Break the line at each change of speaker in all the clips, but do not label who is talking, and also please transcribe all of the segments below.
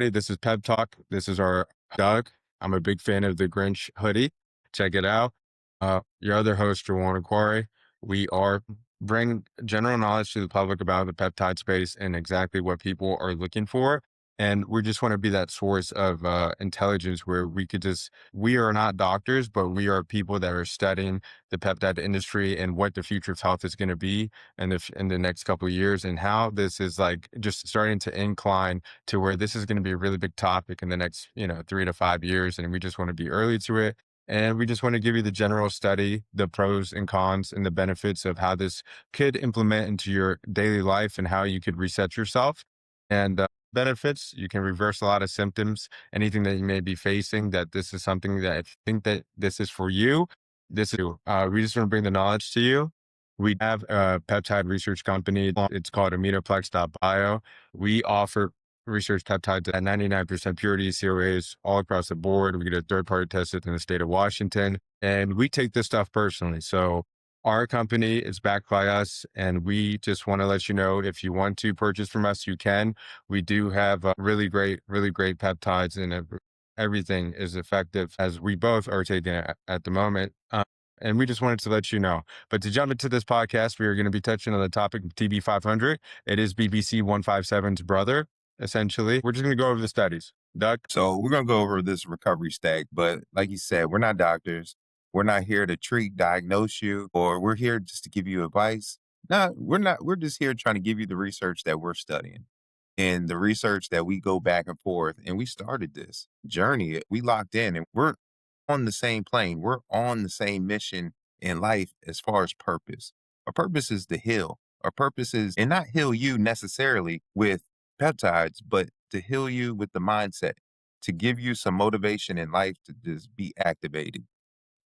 Hey, this is Peptalk. This is our Doug. I'm a big fan of the Grinch hoodie. Check it out. Your other host, Jawan Aquari. We are bring general knowledge to the public about the peptide space and exactly what people are looking for. And we just want to be that source of intelligence where we are not doctors, but we are people that are studying the peptide industry and what the future of health is going to be in the next couple of years, and how this is like just starting to incline to where this is going to be a really big topic in the next, 3 to 5 years. And we just want to be early to it. And we just want to give you the general study, the pros and cons and the benefits of how this could implement into your daily life and how you could reset yourself. And benefits, you can reverse a lot of symptoms, anything that you may be facing, that this is something that I think that this is for you. We just want to bring the knowledge to you. We have a peptide research company. It's called aminoplex.bio. We offer research peptides at 99% purity, COAs all across the board. We get a third party tested in the state of Washington, and we take this stuff personally. So our company is backed by us, and we just want to let you know, if you want to purchase from us, you can. We do have really great peptides, and everything is effective as we both are taking it at the moment. And we just wanted to let you know. But to jump into this podcast, we are going to be touching on the topic of TB-500. It is BBC 157's brother, essentially. We're just going to go over the studies. Doug?
So we're going to go over this recovery stack, but like you said, we're not doctors. We're not here to treat, diagnose you, or we're here just to give you advice. No, we're not. We're just here trying to give you the research that we're studying and the research that we go back and forth. And we started this journey. We locked in and we're on the same plane. We're on the same mission in life as far as purpose. Our purpose is to heal. Our purpose is, and not heal you necessarily with peptides, but to heal you with the mindset, to give you some motivation in life to just be activated.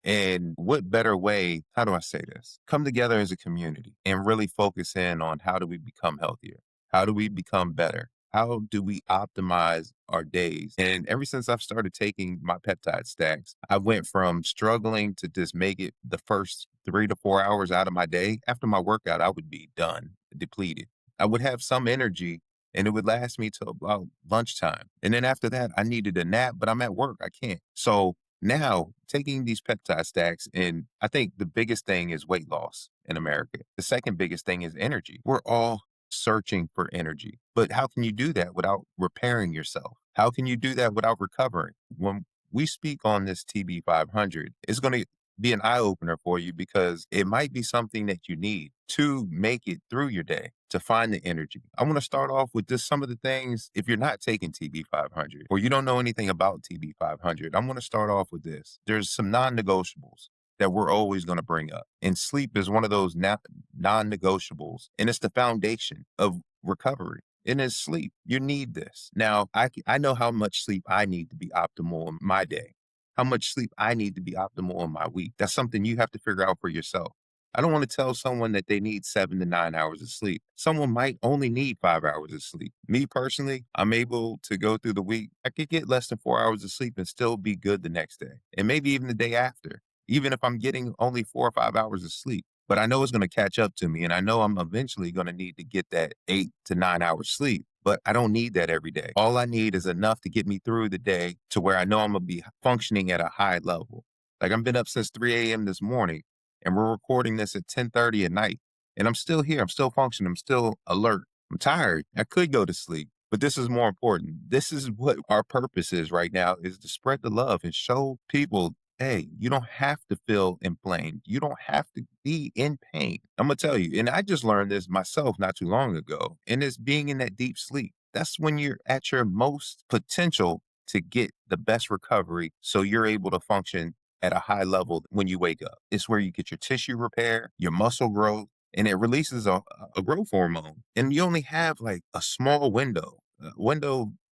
And what better way, how do I say this? Come together as a community and really focus in on how do we become healthier? How do we become better? How do we optimize our days? And ever since I've started taking my peptide stacks, I went from struggling to just make it the first 3 to 4 hours out of my day. After my workout, I would be done, depleted. I would have some energy and it would last me till about lunchtime. And then after that, I needed a nap, but I'm at work. I can't. So now, taking these peptide stacks, and I think the biggest thing is weight loss in America. The second biggest thing is energy. We're all searching for energy, but how can you do that without repairing yourself? How can you do that without recovering? When we speak on this TB-500, it's going to be an eye opener for you because it might be something that you need to make it through your day, to find the energy. I want to start off with just some of the things. If you're not taking TB-500 or you don't know anything about TB-500, I'm going to start off with this. There's some non-negotiables that we're always going to bring up. And sleep is one of those non-negotiables. And it's the foundation of recovery. And it's sleep. You need this. Now, I know how much sleep I need to be optimal in my day, how much sleep I need to be optimal in my week. That's something you have to figure out for yourself. I don't want to tell someone that they need 7 to 9 hours of sleep. Someone might only need 5 hours of sleep. Me personally, I'm able to go through the week. I could get less than 4 hours of sleep and still be good the next day. And maybe even the day after, even if I'm getting only 4 or 5 hours of sleep. But I know it's going to catch up to me. And I know I'm eventually going to need to get that 8 to 9 hours sleep. But I don't need that every day. All I need is enough to get me through the day to where I know I'm going to be functioning at a high level. Like I've been up since 3 a.m. this morning and we're recording this at 10:30 at night. And I'm still here. I'm still functioning. I'm still alert. I'm tired. I could go to sleep, but this is more important. This is what our purpose is right now, is to spread the love and show people, hey, you don't have to feel inflamed. You don't have to be in pain. I'm going to tell you, and I just learned this myself not too long ago, and it's being in that deep sleep. That's when you're at your most potential to get the best recovery so you're able to function at a high level when you wake up. It's where you get your tissue repair, your muscle growth, and it releases a growth hormone. And you only have like a small window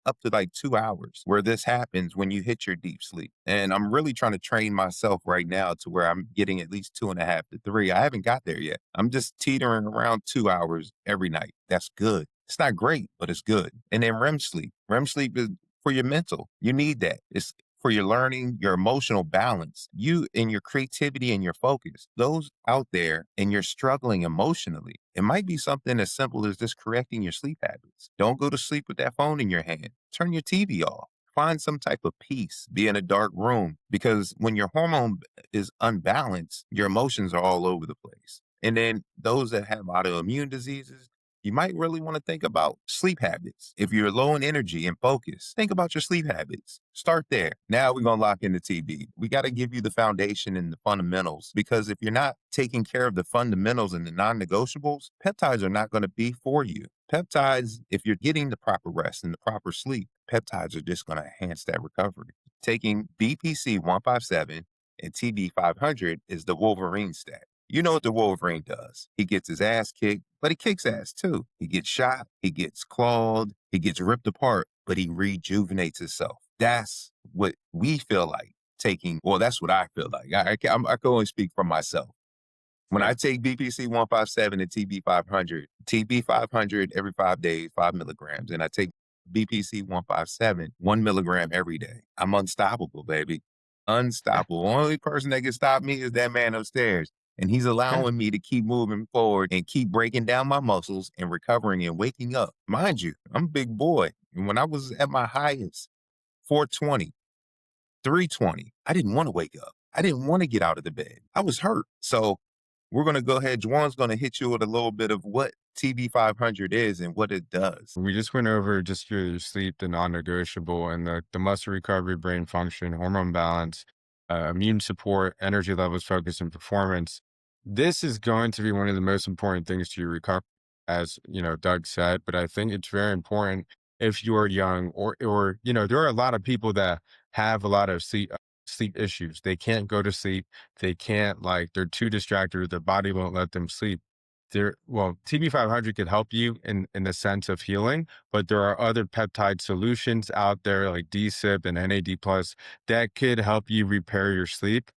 up to like 2 hours where this happens when you hit your deep sleep. And I'm really trying to train myself right now to where I'm getting at least 2.5 to 3. I haven't got there yet. I'm just teetering around 2 hours every night. That's good. It's not great, but it's good. And then REM sleep. REM sleep is for your mental. You need that. It's for your learning, your emotional balance, you and your creativity and your focus. Those out there and you're struggling emotionally, it might be something as simple as just correcting your sleep habits. Don't go to sleep with that phone in your hand. Turn your TV off. Find some type of peace. Be in a dark room because when your hormone is unbalanced, your emotions are all over the place. And then those that have autoimmune diseases, you might really want to think about sleep habits. If you're low in energy and focus, think about your sleep habits. Start there. Now we're going to lock into TB. We got to give you the foundation and the fundamentals because if you're not taking care of the fundamentals and the non negotiables, peptides are not going to be for you. Peptides, if you're getting the proper rest and the proper sleep, peptides are just going to enhance that recovery. Taking BPC 157 and TB-500 is the Wolverine stack. You know what the Wolverine does. He gets his ass kicked, but he kicks ass too. He gets shot, he gets clawed, he gets ripped apart, but he rejuvenates himself. That's what we feel like taking. Well, that's what I feel like. I can only speak for myself. When I take BPC 157 and TB 500 every 5 days, 5 milligrams, and I take BPC 157, 1 milligram every day, I'm unstoppable, baby. Unstoppable. Only person that can stop me is that man upstairs. And he's allowing me to keep moving forward and keep breaking down my muscles and recovering and waking up. Mind you, I'm a big boy. And when I was at my highest, 420, 320, I didn't want to wake up. I didn't want to get out of the bed. I was hurt. So we're going to go ahead. Juwan's going to hit you with a little bit of what TB-500 is and what it does.
We just went over just your sleep, the non-negotiable, and the muscle recovery, brain function, hormone balance, immune support, energy levels, focus, and performance. This is going to be one of the most important things to your recovery, as Doug said. But I think it's very important if you're young, or there are a lot of people that have a lot of sleep issues. They can't go to sleep. They can't, like, they're too distracted. Their body won't let them sleep. TB-500 could help you in the sense of healing, but there are other peptide solutions out there like DSIP and NAD plus that could help you repair your sleep.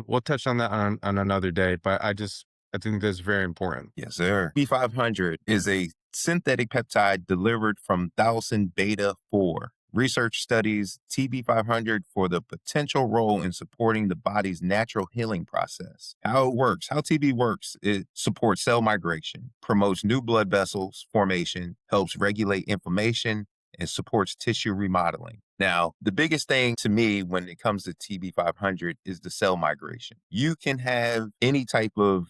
We'll touch on that on another day, but I think that's very important.
Yes, sir. B500 is a synthetic peptide delivered from Thymosin Beta-4. Research studies TB500 for the potential role in supporting the body's natural healing process. How it works, how TB works, it supports cell migration, promotes new blood vessels formation, helps regulate inflammation, and supports tissue remodeling. Now, the biggest thing to me when it comes to TB500 is the cell migration. You can have any type of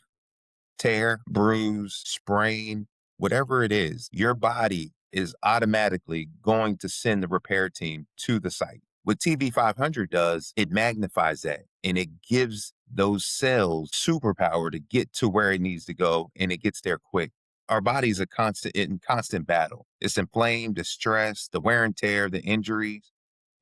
tear, bruise, sprain, whatever it is, your body is automatically going to send the repair team to the site. What TB500 does, it magnifies that and it gives those cells superpower to get to where it needs to go and it gets there quick. Our body's in constant battle. It's inflamed, the stress, the wear and tear, the injuries.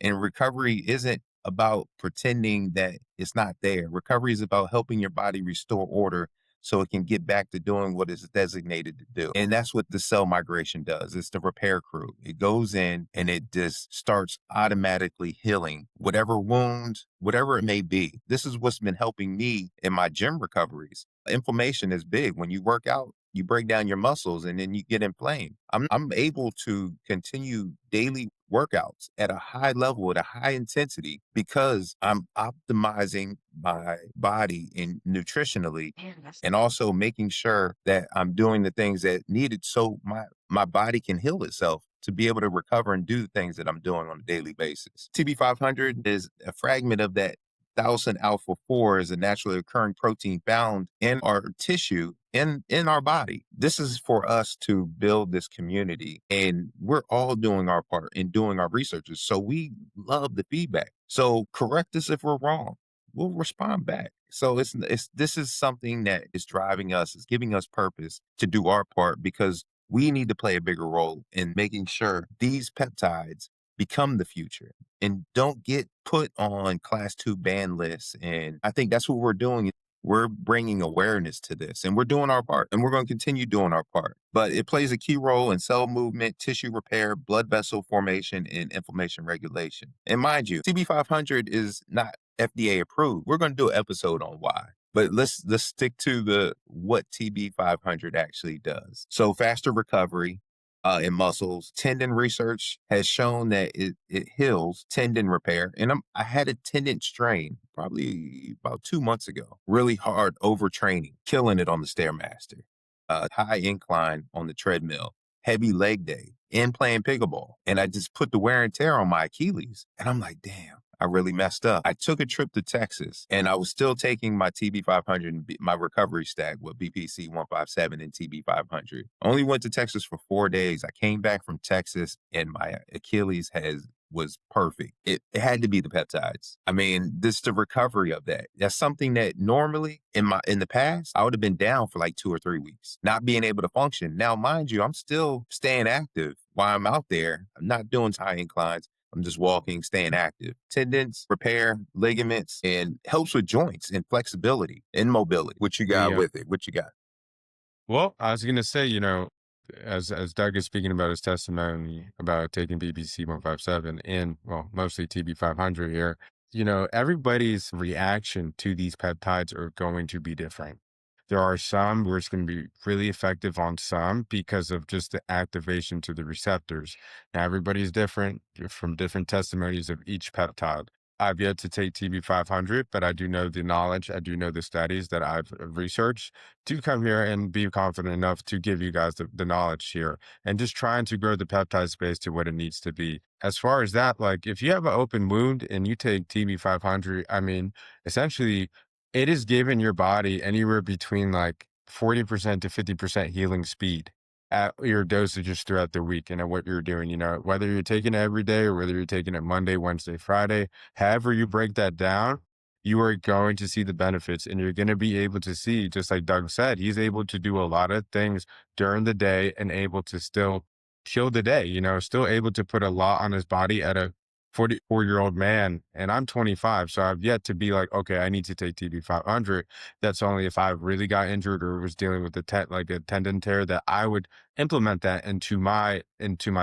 And recovery isn't about pretending that it's not there. Recovery is about helping your body restore order so it can get back to doing what it's designated to do. And that's what the cell migration does. It's the repair crew. It goes in and it just starts automatically healing whatever wounds, whatever it may be. This is what's been helping me in my gym recoveries. Inflammation is big. When you work out, you break down your muscles and then you get inflamed. I'm able to continue daily workouts at a high level, at a high intensity, because I'm optimizing my body and nutritionally and also making sure that I'm doing the things that needed so my body can heal itself to be able to recover and do the things that I'm doing on a daily basis. TB500 is a fragment of that Thymosin alpha 4 is a naturally occurring protein found in our tissue in our body. This is for us to build this community and we're all doing our part in doing our researches. So we love the feedback. So correct us if we're wrong. We'll respond back. So this is something that is driving us, is giving us purpose to do our part because we need to play a bigger role in making sure these peptides become the future and don't get put on class 2 ban lists. And I think that's what we're doing. We're bringing awareness to this and we're doing our part and we're going to continue doing our part. But it plays a key role in cell movement, tissue repair, blood vessel formation, and inflammation regulation. And mind you, TB500 is not FDA approved. We're going to do an episode on why. But let's stick to what TB500 actually does. So faster recovery, in muscles. Tendon research has shown that it heals tendon repair. And I had a tendon strain probably about 2 months ago. Really hard overtraining, killing it on the Stairmaster, high incline on the treadmill, heavy leg day, and playing pickleball. And I just put the wear and tear on my Achilles. And I'm like, damn, I really messed up. I took a trip to Texas and I was still taking my TB-500 and my recovery stack with BPC 157 and TB-500. Only went to Texas for 4 days. I came back from Texas and my Achilles was perfect. It had to be the peptides. I mean, this the recovery of that. That's something that normally in the past, I would have been down for like 2 or 3 weeks, not being able to function. Now, mind you, I'm still staying active while I'm out there. I'm not doing high inclines. I'm just walking, staying active. Tendons, repair, ligaments, and helps with joints and flexibility and mobility. What you got
The
with it? What you got?
Well, I was gonna say, as Doug is speaking about his testimony about taking BBC 157 and well, mostly TB 500 here, everybody's reaction to these peptides are going to be different. There are some where it's going to be really effective on some because of just the activation to the receptors. Now, everybody's different from different testimonies of each peptide. I've yet to take TB 500, but I do know the knowledge. I do know the studies that I've researched to come here and be confident enough to give you guys the knowledge here and just trying to grow the peptide space to what it needs to be. As far as that, like if you have an open wound and you take TB 500, I mean, essentially it is giving your body anywhere between like 40% to 50% healing speed at your dosages throughout the week and at what you're doing, whether you're taking it every day or whether you're taking it Monday, Wednesday, Friday, however you break that down, you are going to see the benefits and you're going to be able to see, just like Doug said, he's able to do a lot of things during the day and able to still kill the day, still able to put a lot on his body at a 44-year-old man. And I'm 25. So I've yet to be like, okay, I need to take TB 500. That's only if I really got injured or was dealing with like a tendon tear that I would implement that into my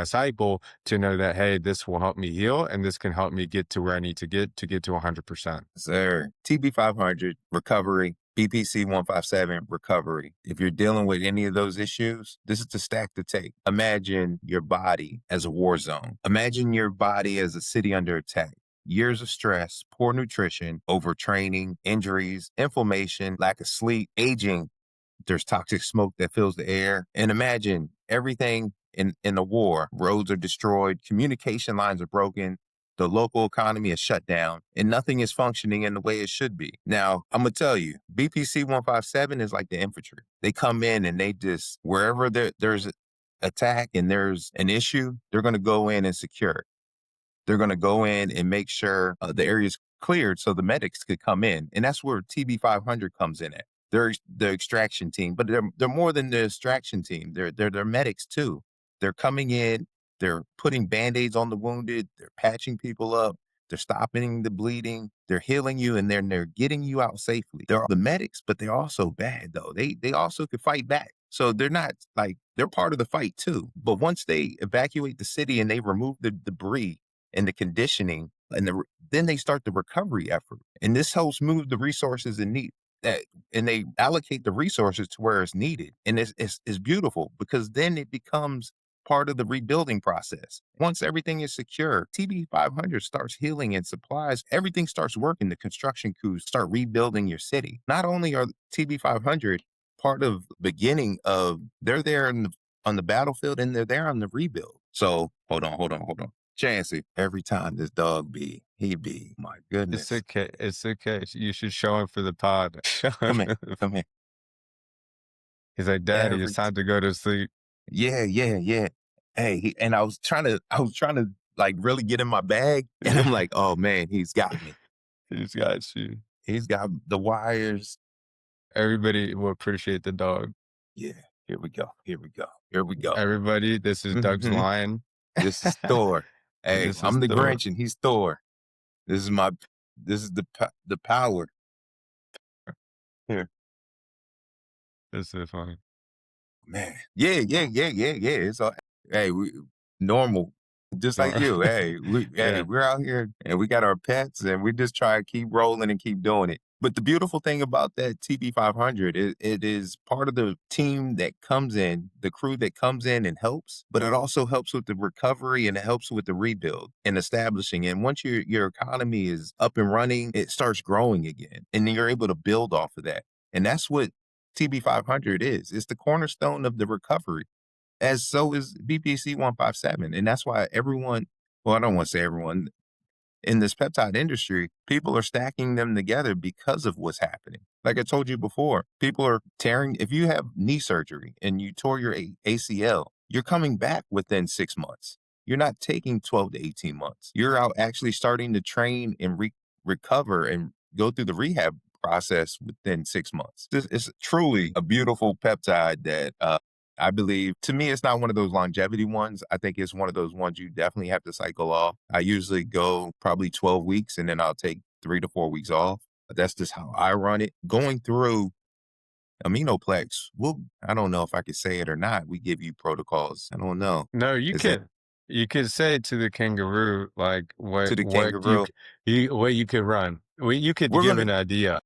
cycle to know that, hey, this will help me heal and this can help me get to where I need to get to 100%.
Sir, TB 500 recovery, BPC 157 recovery. If you're dealing with any of those issues, this is the stack to take. Imagine your body as a war zone. Imagine your body as a city under attack. Years of stress, poor nutrition, overtraining, injuries, inflammation, lack of sleep, aging. There's toxic smoke that fills the air. And imagine everything in the war. Roads are destroyed, communication lines are broken, the local economy is shut down, and nothing is functioning in the way it should be. Now, I'm going to tell you, BPC 157 is like the infantry. They come in and they just, wherever there's attack and there's an issue, they're going to go in and secure it. They're going to go in and make sure the area is cleared so the medics could come in. And that's where TB 500 comes in at. They're the extraction team, but they're more than the extraction team. They're medics too. They're coming in, they're putting band-aids on the wounded, they're patching people up, they're stopping the bleeding, they're healing you, and they're getting you out safely. They're the medics, but they're also bad though. They also could fight back. So they're not like they're part of the fight too. But once they evacuate the city and they remove the debris and the conditioning then they start the recovery effort. And this helps move the resources in need that and they allocate the resources to where it's needed. And it's beautiful because then it becomes part of the rebuilding process. Once everything is secure, TB 500 starts healing and supplies, everything starts working. The construction crews start rebuilding your city. Not only are TB 500 part of beginning of they're there on the battlefield and they're there on the rebuild. So hold on. Chancey, every time this dog he be, my
It's
goodness.
okay. It's okay. You should show him for the pod. Show him
Come here,
for the
come here.
He's like, Daddy, it's
Every
time to go to sleep.
yeah. Hey, and I was trying to like really get in my bag, and I'm like, oh man, he's got me.
He's got you.
He's got the wires.
Everybody will appreciate the dog.
Yeah, here we go.
Everybody, this is Doug's
Mhm.
lion.
This is Thor. Hey,
This is
I'm the
Thor.
Grinch and he's Thor. This is my this is the power. Here.
This is fun.
Man. Yeah. It's all hey, we normal. Just like
No.
you. Hey,
Yeah.
we're out here and we got our pets and we just try to keep rolling and keep doing it. But the beautiful thing about that TB-500, it is part of the team that comes in, the crew that comes in and helps, but it also helps with the recovery and it helps with the rebuild and establishing. And once your economy is up and running, it starts growing again. And then you're able to build off of that. And that's what TB-500 is. It's the cornerstone of the recovery, as so is BPC 157. And that's why everyone, well, I don't want to say everyone, in this peptide industry, people are stacking them together because of what's happening. Like I told you before, people are tearing, if you have knee surgery and you tore your ACL, you're coming back within 6 months. You're not taking 12 to 18 months. You're out actually starting to train and recover and go through the rehab process within 6 months. This is truly a beautiful peptide that I believe, to me, it's not one of those longevity ones. I think it's one of those ones you definitely have to cycle off. I usually go probably 12 weeks and then I'll take 3 to 4 weeks off. That's just how I run it. Going through Aminoplex, well, I don't know if I could say it or not. We give you protocols. I don't know.
No,
Is that
you could say to the kangaroo, like,
to the
what you
kangaroo?
what you could run. Well, you could
We're
give
gonna
an idea.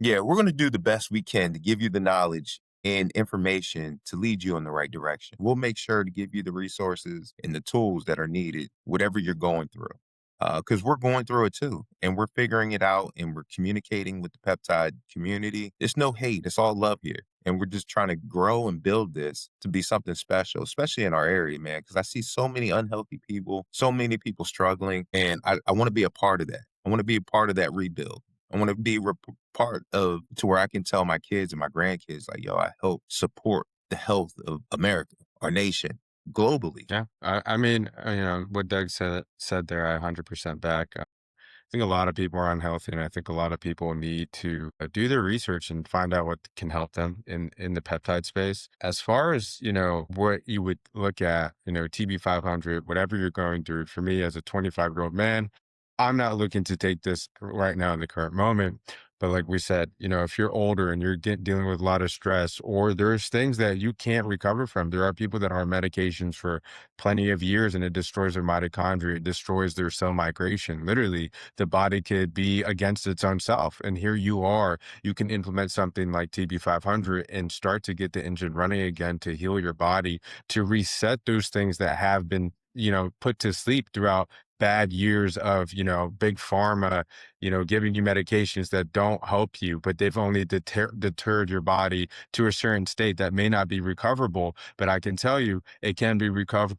Yeah, we're going to do the best we can to give you the knowledge and information to lead you in the right direction. We'll make sure to give you the resources and the tools that are needed, whatever you're going through. Because we're going through it too, and we're figuring it out, and we're communicating with the peptide community. It's no hate; it's all love here, and we're just trying to grow and build this to be something special, especially in our area, man. Because I see so many unhealthy people, so many people struggling, and I want to be a part of that. I want to be a part of that rebuild. I want to be part of to where I can tell my kids and my grandkids, like, yo, I help support the health of America, our nation, globally.
Yeah, I mean, what Doug said there, I 100% back. I think a lot of people are unhealthy, and I think a lot of people need to do their research and find out what can help them in the peptide space. As far as what you would look at, TB-500, whatever you're going through. For me, as a 25-year-old man, I'm not looking to take this right now in the current moment. But like we said, if you're older and you're dealing with a lot of stress, or there's things that you can't recover from, there are people that are on medications for plenty of years and it destroys their mitochondria, it destroys their cell migration. Literally, the body could be against its own self. And here you are, you can implement something like TB-500 and start to get the engine running again to heal your body, to reset those things that have been, put to sleep throughout bad years of, big pharma, giving you medications that don't help you, but they've only deterred your body to a certain state that may not be recoverable. But I can tell you, it can be recovered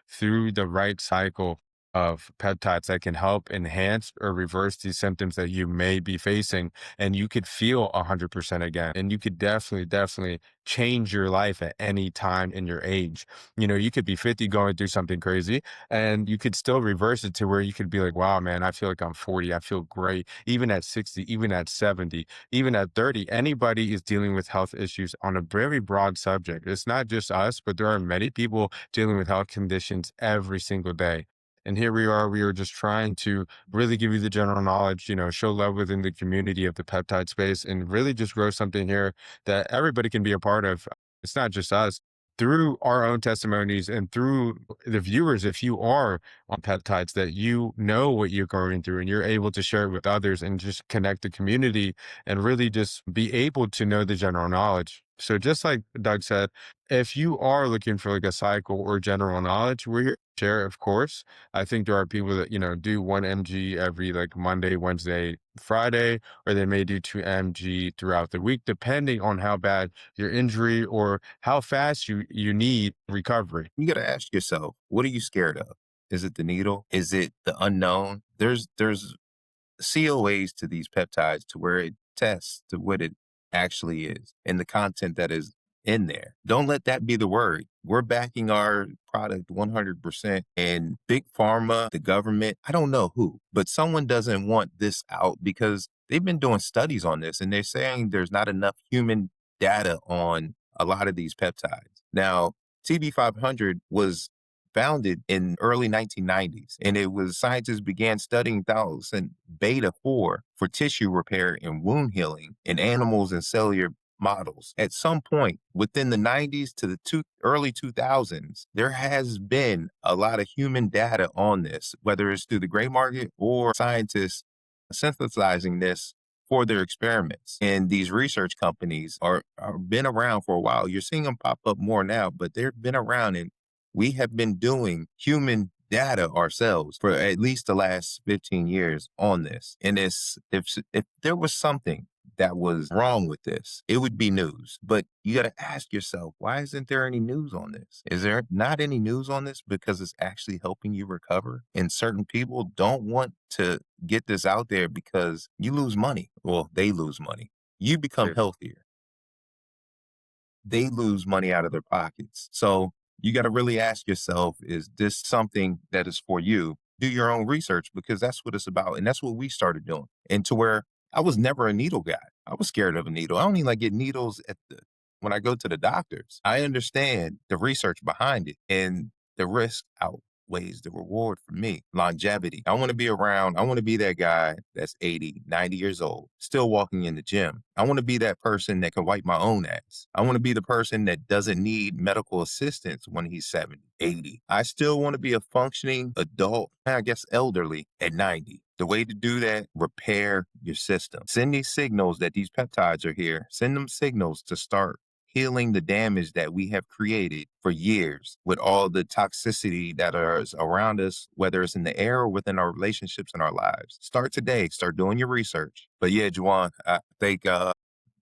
through the right cycle of peptides that can help enhance or reverse these symptoms that you may be facing. And you could feel 100% again. And you could definitely change your life at any time in your age. You could be 50 going through something crazy, and you could still reverse it to where you could be like, wow, man, I feel like I'm 40. I feel great. Even at 60, even at 70, even at 30, anybody is dealing with health issues on a very broad subject. It's not just us, but there are many people dealing with health conditions every single day. And here we are just trying to really give you the general knowledge, show love within the community of the peptide space, and really just grow something here that everybody can be a part of. It's not just us. Through our own testimonies and through the viewers, if you are on peptides, that you know what you're going through and you're able to share it with others and just connect the community and really just be able to know the general knowledge. So just like Doug said, if you are looking for like a cycle or general knowledge, we're here to share, of course. I think there are people that, do 1 mg every like Monday, Wednesday, Friday, or they may do 2 mg throughout the week, depending on how bad your injury or how fast you need recovery.
You got to ask yourself, what are you scared of? Is it the needle? Is it the unknown? There's COAs to these peptides to where it tests to what it actually is and the content that is in there. Don't let that be the worry. We're backing our product 100%. And big pharma, the government, I don't know who, but someone doesn't want this out because they've been doing studies on this and they're saying there's not enough human data on a lot of these peptides. Now, TB-500 was founded in early 1990s, and it was scientists began studying Thymosin Beta-4 for tissue repair and wound healing in animals and cellular models. At some point within the 90s to the early 2000s, there has been a lot of human data on this, whether it's through the gray market or scientists synthesizing this for their experiments. And these research companies are been around for a while. You're seeing them pop up more now, but they've been around, and we have been doing human data ourselves for at least the last 15 years on this. And if there was something that was wrong with this, it would be news. But you got to ask yourself, why isn't there any news on this? Is there not any news on this because it's actually helping you recover? And certain people don't want to get this out there because you lose money. Well, they lose money. You become
Yeah.
healthier. They lose money out of their pockets. So you got to really ask yourself, is this something that is for you? Do your own research because that's what it's about. And that's what we started doing. And to where I was never a needle guy. I was scared of a needle. I don't even like get needles when I go to the doctors. I understand the research behind it and the risk outweighs the reward for me. Longevity. I want to be around. I want to be that guy that's 80, 90 years old, still walking in the gym. I want to be that person that can wipe my own ass. I want to be the person that doesn't need medical assistance when he's 70, 80. I still want to be a functioning adult, I guess elderly, at 90. The way to do that, repair your system. Send these signals that these peptides are here. Send them signals to start healing the damage that we have created for years with all the toxicity that is around us, whether it's in the air or within our relationships and our lives. Start today. Start doing your research. But yeah, Juwan, I think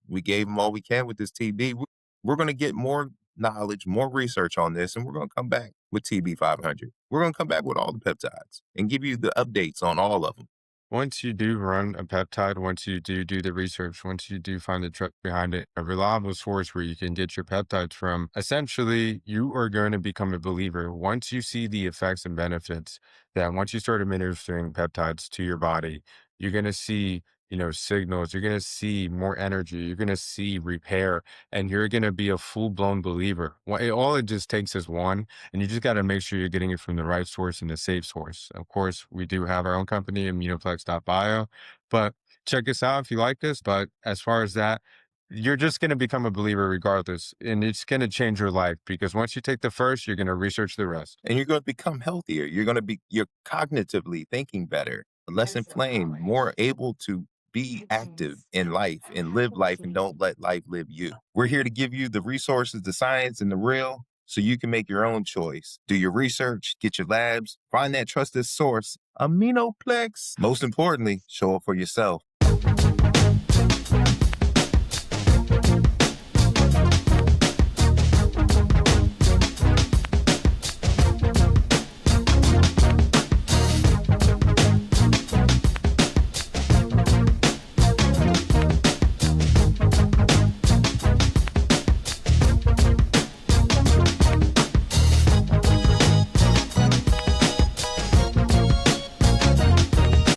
we gave them all we can with this TB. We're going to get more knowledge, more research on this, and we're going to come back with TB-500. We're going to come back with all the peptides and give you the updates on all of them.
Once you do run a peptide, once you do the research, once you do find the truth behind it, a reliable source where you can get your peptides from, essentially, you are going to become a believer. Once you see the effects and benefits, that once you start administering peptides to your body, you're going to see, signals, you're going to see more energy, you're going to see repair, and you're going to be a full-blown believer. All it just takes is one, and you just got to make sure you're getting it from the right source and the safe source. Of course, we do have our own company, immunoplex.bio, but check us out if you like this. But as far as that, you're just going to become a believer regardless, and it's going to change your life because once you take the first, you're going to research the rest.
And you're going to become healthier. You're cognitively thinking better, less inflamed, more able to be active in life and live life and don't let life live you. We're here to give you the resources, the science, and the real so you can make your own choice. Do your research, get your labs, find that trusted source, Aminoplex. Most importantly, show up for yourself.